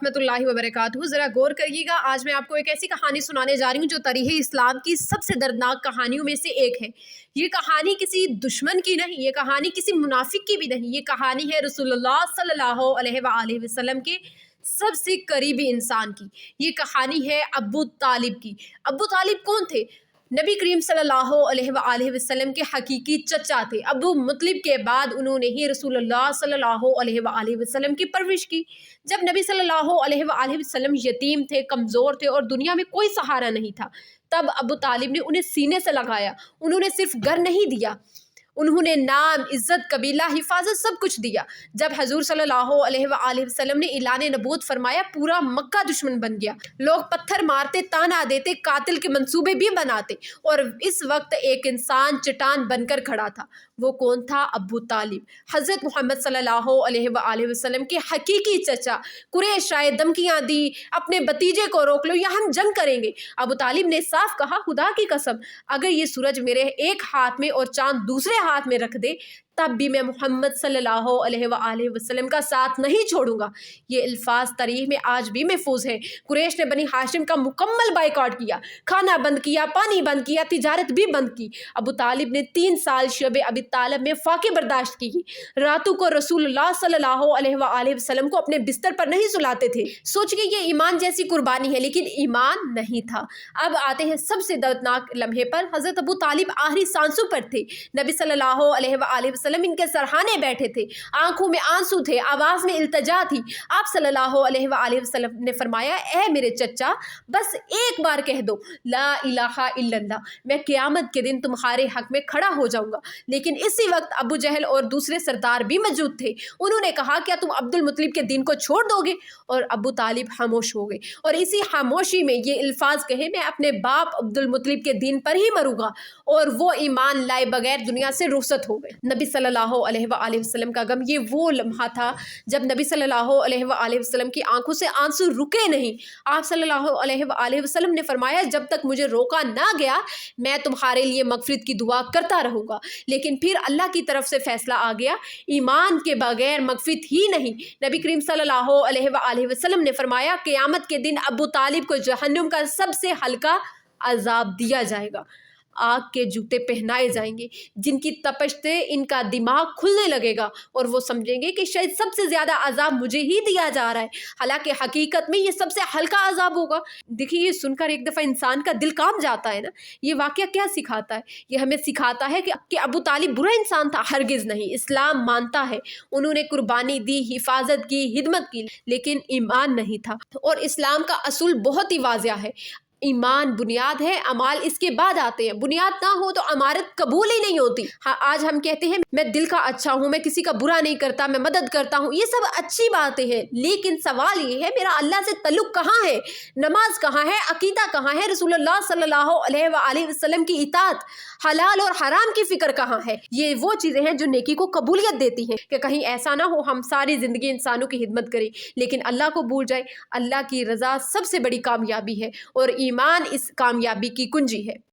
रहमतुल्लाहि व बरकातहू। ज़रा गौर करिएगा, आज मैं आपको एक ऐसी कहानी सुनाने जा रही हूँ जो तारीख़ इस्लाम की सबसे दर्दनाक कहानियों में से एक है। ये कहानी किसी दुश्मन की नहीं, ये कहानी किसी मुनाफिक की भी नहीं, ये कहानी है रसूलुल्लाह सल्लल्लाहु अलैहि वसल्लम के सबसे करीबी इंसान की। ये कहानी है अब्बू तालिब की। अब्बू तालिब कौन थे? नबी करीम सल्लल्लाहु अलैहि वसल्लम के हकीकी चचा थे। अब्बू मुत्तलिब के बाद उन्होंने ही रसूलुल्लाह सल्लल्लाहु अलैहि वसल्लम की परवरिश की। जब नबी सल्लल्लाहु अलैहि वसल्लम यतीम थे, कमज़ोर थे और दुनिया में कोई सहारा नहीं था, तब अब्बू तालिब ने उन्हें सीने से लगाया। उन्होंने सिर्फ घर नहीं दिया, उन्होंने नाम, इज़्ज़त, कबीला, हिफाजत सब कुछ दिया। जब हजूर सल्लल्लाहु अलैहि वसल्लम ने ऐलान नबूवत फरमाया, पूरा मक्का दुश्मन बन गया। लोग पत्थर मारते, ताना देते, कातिल के मंसूबे भी बनाते, और इस वक्त एक इंसान चट्टान बनकर खड़ा था। वो कौन था? अब्बू तालिब, हज़रत मोहम्मद सल्लल्लाहु अलैहि वसल्लम के हकीकी चचा। कुरैश आए, धमकियाँ दी, अपने भतीजे को रोक लो या हम जंग करेंगे। अब्बू तालिब ने साफ कहा, खुदा की कसम, अगर ये सूरज मेरे एक हाथ में और चांद दूसरे हाथ में रख दे, तब भी मैं मोहम्मद सल्लल्लाहु अलैहि वसल्लम का साथ नहीं छोड़ूंगा। ये अल्फाज तारीख में आज भी महफूज हैं। कुरैश ने बनी हाशिम का मुकम्मल बाइकआउट किया, खाना बंद किया, पानी बंद किया, तिजारत भी बंद की। अबू तालिब ने 3 साल शब अबी तालिब में फाके बर्दाश्त की। रातों को रसूलुल्लाह सल्लल्लाहु अलैहि वसल्लम को अपने बिस्तर पर नहीं सुलाते थे। सोच के ये ईमान जैसी कुर्बानी है, लेकिन ईमान नहीं था। अब आते हैं सबसे दर्दनाक लम्हे पर। हज़रत अबू तालिब आखिरी सांसों पर थे। नबी सल्लल्लाहु अलैहि वसल्लम इनके सरहाने बैठे थे, आंखों में आंसू थे, आवाज में इल्तजा थी। आप सल्लल्लाहु अलैहि वसल्लम ने फरमाया, ए मेरे चचा, बस एक बार कह दो ला इलाहा इल्लल्लाह, मैं क़यामत के दिन तुम्हारे हक में खड़ा हो जाऊंगा। लेकिन इसी वक्त अबू जहल और दूसरे सरदार भी मौजूद थे। उन्होंने कहा, क्या तुम अब्दुल मुत्तलिब के दीन को छोड़ दोगे? और अबू तालिब खामोश हो गए और इसी खामोशी में ये अल्फाज कहे, मैं अपने बाप अब्दुल मुत्तलिब के दीन पर ही मरूंगा। और वो ईमान लाए बगैर दुनिया से रुखसत हो गए। नबी सल्लल्लाहु अलैहि वसल्लम का गम, ये वो लम्हा था जब नबी सल्लल्लाहु अलैहि वसल्लम की आंखों से आंसू रुके नहीं। आप सल्लल्लाहु अलैहि वसल्लम ने फरमाया, जब तक मुझे रोका ना गया, मैं तुम्हारे लिए मगफिरत की दुआ करता रहूँगा। लेकिन फिर अल्लाह की तरफ से फैसला आ गया, ईमान के बगैर मगफिरत ही नहीं। नबी करीम सल्लल्लाहु अलैहि वसल्लम ने फरमाया, क़यामत के दिन अबू तालिब को जहन्नुम का सबसे हल्का अजाब दिया जाएगा। आग के जूते पहनाए जाएंगे, जिनकी तपश से इनका दिमाग खुलने लगेगा और वो समझेंगे कि शायद सबसे ज़्यादा अजाब मुझे ही दिया जा रहा है, हालांकि हकीकत में ये सबसे हल्का अजाब होगा। देखिए, ये सुनकर एक दफ़ा इंसान का दिल कांप जाता है ना। ये वाक़या क्या सिखाता है? ये हमें सिखाता है कि अबू तालिब बुरा इंसान था? हरगिज़ नहीं। इस्लाम मानता है, उन्होंने कुर्बानी दी, हिफाजत की, हिदमत की, लेकिन ईमान नहीं था। और इस्लाम का असूल बहुत ही वाज़िया है, ईमान बुनियाद है, अमाल इसके बाद आते हैं। बुनियाद ना हो तो अमारत कबूल ही नहीं होती। हाँ, आज हम कहते हैं मैं दिल का अच्छा हूँ, मैं किसी का बुरा नहीं करता, मैं मदद करता हूँ, ये सब अच्छी बातें हैं, लेकिन सवाल ये है, मेरा अल्लाह से तल्लुक कहाँ है? नमाज कहाँ है? अकीदा कहाँ है? रसूलुल्लाह सल्लल्लाहु अलैहि वसल्लम की इताअत, हलाल और हराम की फिक्र कहाँ है? ये वो चीज़ें हैं जो नेकी को कबूलियत देती हैं। कि कहीं ऐसा ना हो हम सारी ज़िंदगी इंसानों की खिदमत करें लेकिन अल्लाह को भूल जाए। अल्लाह की रज़ा सबसे बड़ी कामयाबी है और ईमान इस कामयाबी की कुंजी है।